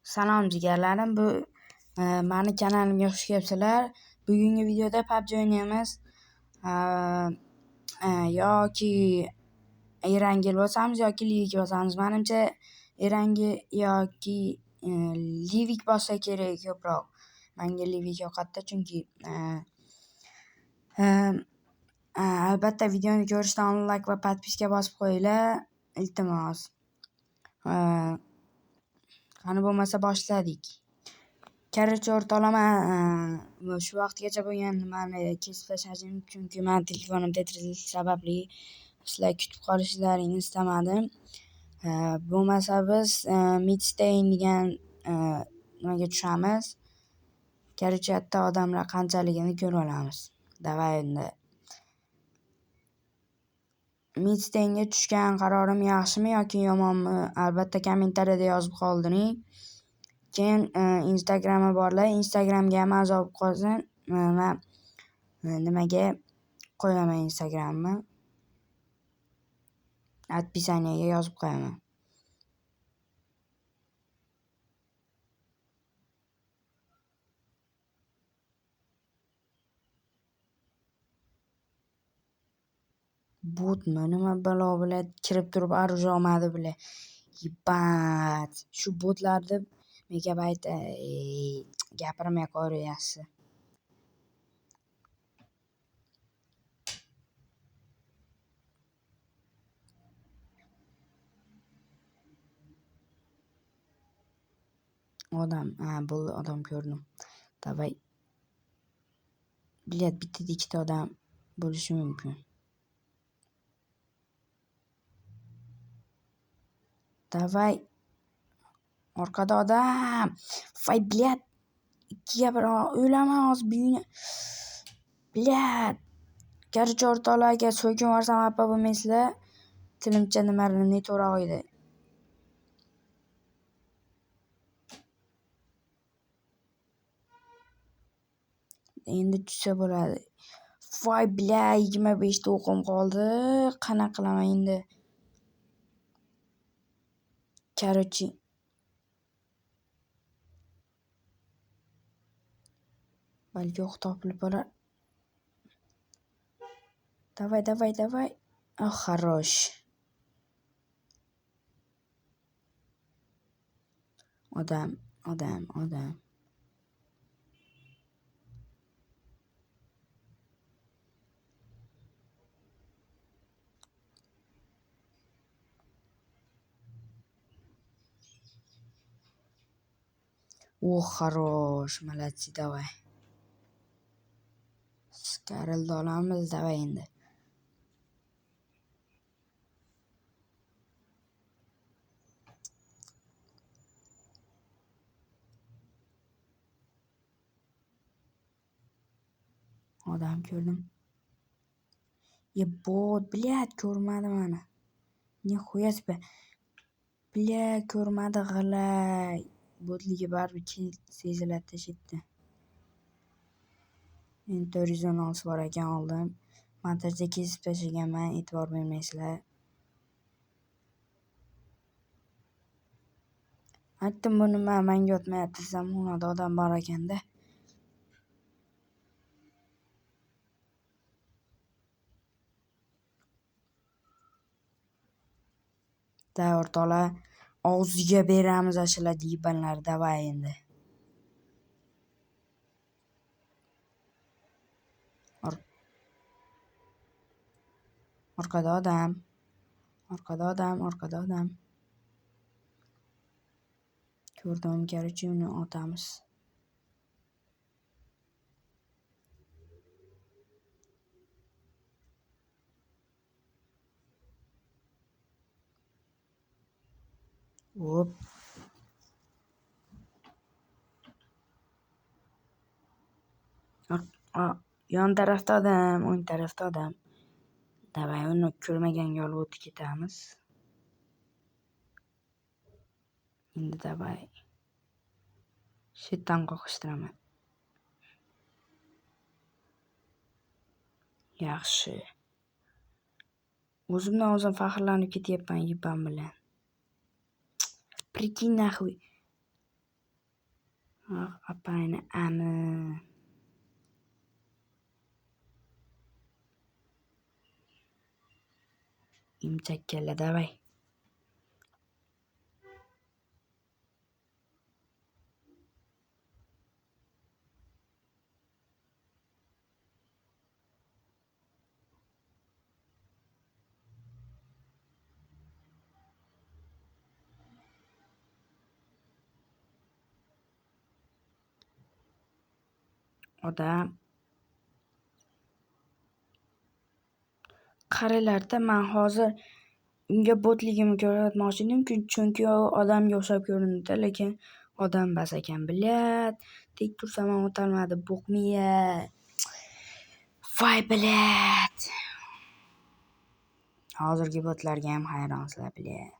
Salom jigarlarim, bu mani kanalimga xush kelibsizlar. Bugungi videoda PUBG o'ynaymiz. Yoki Erangel bosamiz yoki Livik bosamiz. Menimcha Erangel yoki Livik bossa kerak ko'proq. Menga Livik yoqadi chunki albatta videoni ko'rishdan oldin like va podpiska bosib qo'yinglar, iltimos. Qani bo'lmasa boshladik. Короче, o'rtalama shu vaqtgacha bo'lgan nimani kesib tashlashim, chunki men telefonim tetrislik sababli sizlar kutib qolishlaringni istamadim. Bo'lmasa biz Midstein degan nimaga tushamiz. Короче, yerda odamlar qanchaligini ko'rib olamiz. Davay endi. Midsteinga tushgan qarorim yaxshimi yoki yomonmi? Albatta kommentariyada yozib qoldiring. Keyin Instagramga borlar, Instagramga ham a'zo bo'lib qolsin. Men nimaga qo'yaman Instagramni? Отписаниyaga yozib qo'yaman. Botmi? Nima balo bilan kirib turib orужие olmadi bile. Yibat. Shu botlarni megabayt gapirmay qo'ying yaxshi. Odam, bo'ldi, odam ko'rdim. Davay. Bilet bitta ikkita odam bo'lishi mumkin. Davay. Orqada odam. Voy, bilet. Ikkiga bir o'laman hozir buyuni. Bilet. Короче, o'rtoqlarga so'kin varsam xafa bo'lmaysizlar. Tilimcha nimalarni to'ra qo'ydi. Endi tushsa bo'ladi. Voy, bilet, 25 ta o'qim qoldi. Qanaqa qilaman endi? Короче, balki o'q topilib qolar. Davay. Хорош. Odam. Хорош. Молодцы, давай. Skarilni olamiz, davay endi. Odam ko'rdim. Bot, bilet, ko'rmadi meni. Nihoya себе. Bilet, ko'rmadi g'ilay. Botligi baribir seziladi shitda. Endi 416 bor ekan oldim. Montajda kesib tashlaganman, e'tibor bermaysizlar. Aytdim, bu nima menga o'tmayapti desam, xonada odam bor ekanda. Da o'rtoqlar, og'ziga beramiz ashalar dibanlar, davay endi. Orqada odam. Ko'rdim, короче, uni otamiz. Hop. Yon tarafda odam, o'ng tarafda odam. Davay, uni ko'rmaganga olib o'tib ketamiz. Endi davay. Shetdan qoqishtiraman. Yaxshi. O'zimdan o'zim faxrlanib ketyapman yipam bilan. Prikинь nахуй. Apayni ami. Imchakkala давай. Odam qaranglar-da, men hozir unga botligimni ko'rsatmoqchi edim, chunki u odamga o'xshab ko'rinadi, lekin odam emas ekan. Bilyat, tek tursam ham o'tolmadi. Bo'qmiya. Voy bilyat. Hozirgi botlarga ham hayronsizlar, bilyat.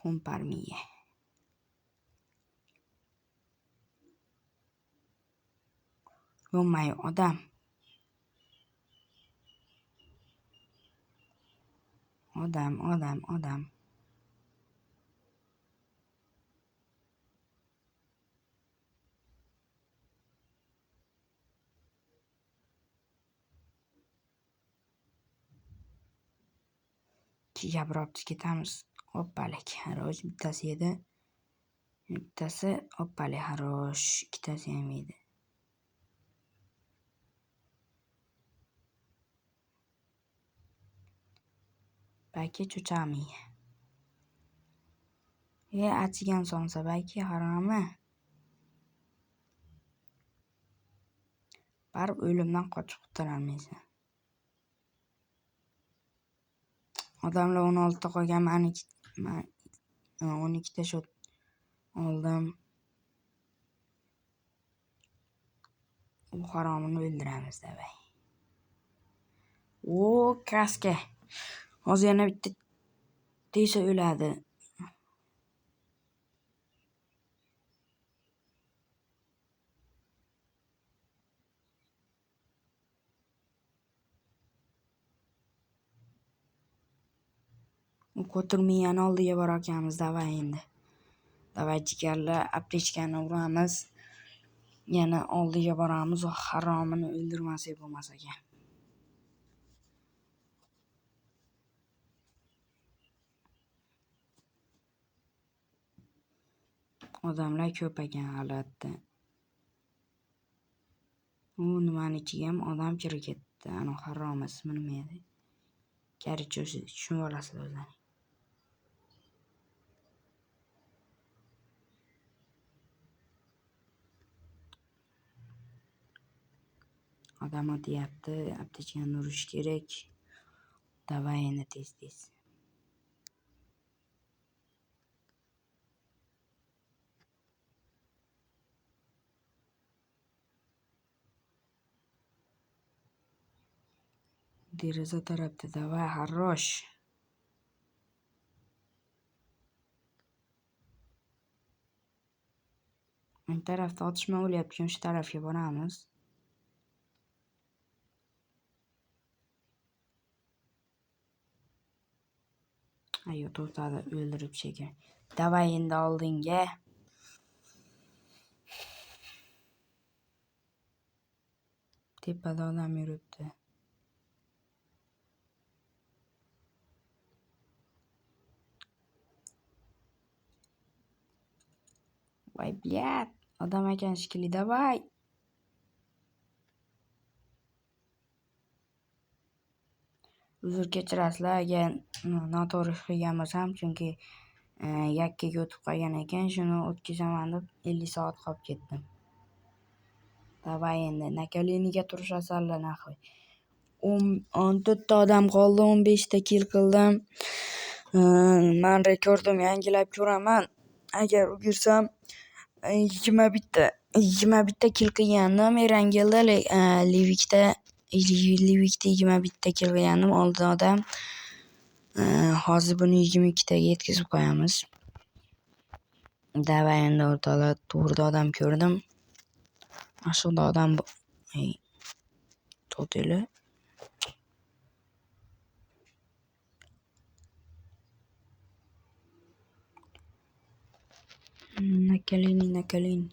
Komparmiya. Yo'may odam. Odam. Gapirib ketamiz. Hoppalik, xarosh bittasi edi. Bittasi hoppalik, xarosh, ikkitasi ham edi. Balki cho'chamiya. Achigan sonsa balki haromi. Barib o'limdan qochib qutulolmaysan. Odamlar 16 ta qolgan, men 12 ta shot oldim. U haromini o'ldiramiz davay. Kaska. Hozir yana bitta tesa o'ladi. U ko'tirmiyani oldiga boramiz, davay endi. Davay jigarlar, aptechkani uramiz. Yana oldiga boramiz, o haromini o'ldirmasak bo'lmas ekan. Odamlar ko'p ekan g'alati. U nimani ichiga ham odam kirib ketdi. Ana harom ismi nima edi? Karicho'si tushunib olasizlar o'zlaring. Odam o'tyapti, aptechkani urish kerak. Davay endi tez. Deraza tarafda davay xarosh. Bu tarafda otishma bo'lyapti, shu tarafga boramiz. Ayo, to'xtadi, o'ldirib chekin. Davay endi oldinga. Tepada odam yuribdi. Voy bilyat, odam ekan shekilli, davay. Uzr kechirasizlar agar noto'g'ri qilgan bo'lsam, chunki yakkaga o'tib qolgan ekan, shuni o'tkazaman deb 50 soat qolib ketdim. Davay endi nakoleniga turishasanlar naqoy. 14 ta odam qoldi, 15 ta kill qildim. Men rekordim yangilab ko'raman. Agar ulgursam 21 ta kill qilgandim Erangelda, Livikda 21 ta kill qilgandim. Oldin odam. Hozir buni 22 taga yetkazib qo'yamiz. Davay endi o'rtoqlar, to'g'rida odam ko'rdim. Ashunda odam to'tili. Nakalini.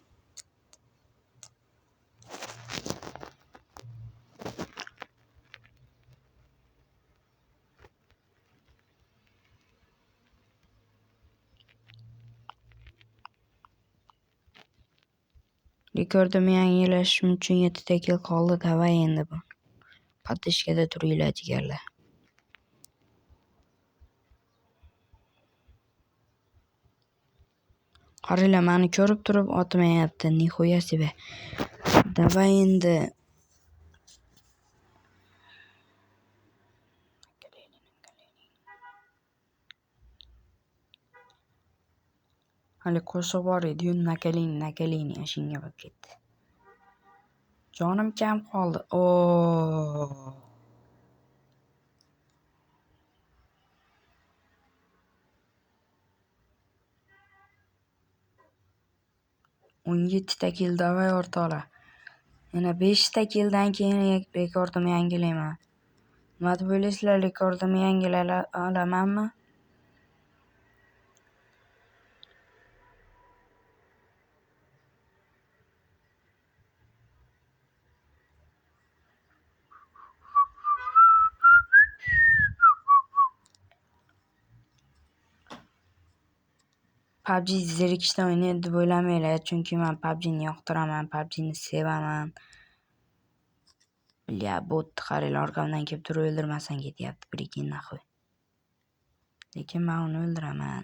Rekordimni yangilashim uchun 7 yil qoldi. Davay endi bu. Поддержкада turinglar jigarlar. Qaranglar, meni ko'rib turib otmayapti. Nihoya себе. Davay endi. Hali qo'shiq bor edi-yu, nakalini ashunga bo'lib ketdi. Jonim kam qoldi. Oo. 17 kill davay o'rtoqlar. Yana 5 killdan keyin rekordimni yangilayman. Nima deb o'ylaysizlar, rekordimni yangilay olamanmi? PUBG zerikishdan o'ynaydi deb o'ylamanglar, chunki men PUBGni yoqtiraman, PUBGni sevaman. Bля, bot qaranglar, orqamdan kelib turib o'ldirmasdan ketyapti, прикинь нахуй. Lekin men uni o'ldiraman.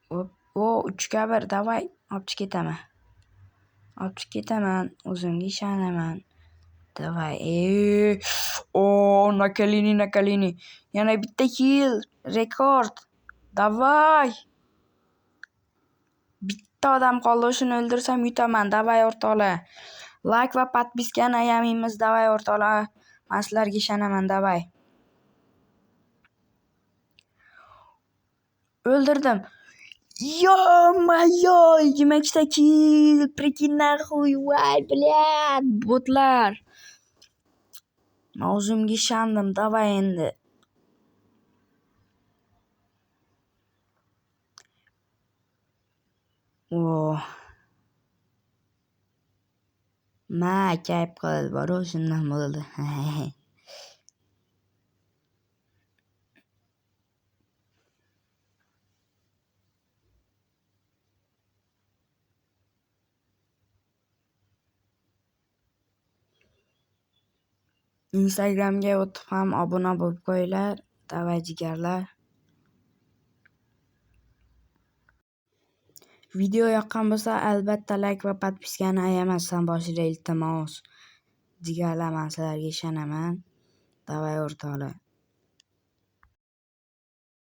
O 3-1, davay, olib ketaman. O'zimga ishonaman. Davay, o nakalini. Yana bitta kill, rekord. Davay. Bitta odam qoldi, shuni o'ldirsam yutaman. Davay o'rtoqlar. Like va podpiskani ayamimiz, davay o'rtoqlar. Men sizlarga ishonaman, davay. O'ldirdim. Yo-mayo, 22 kill. Прикинь нахуй, voy, блядь, botlar. Men o'zimga ishondim, davay endi. Ma kayf qildi, bor shundan bo'ldi. Instagramga o'tib ham obuna bo'lib qo'yinglar. Davay jigarlar. Video yoqqan bo'lsa, albatta like va podpiskani ayamasdan boshlaylik, iltimos. Jigarlar, men sizlarga ishonaman. Davay o'rtoqlar.